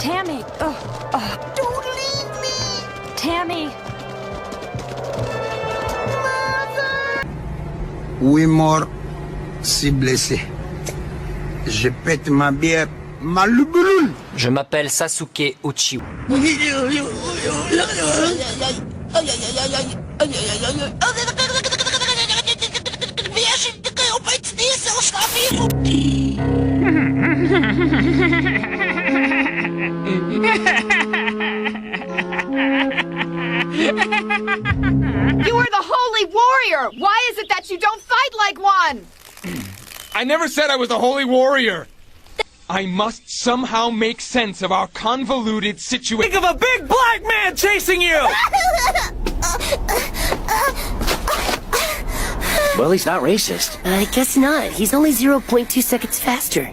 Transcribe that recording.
Tammy! Don't leave me! Tammy! Oui, mort, si blessé. Je pète ma bière, ma louboule. Je m'appelle Sasuke Uchiwa. You are the holy warrior! Why is it that you don't fight like one? I never said I was a holy warrior! I must somehow make sense of our convoluted situation. Think of a big black man chasing you! Well, he's not racist. I guess not. He's only 0.2 seconds faster.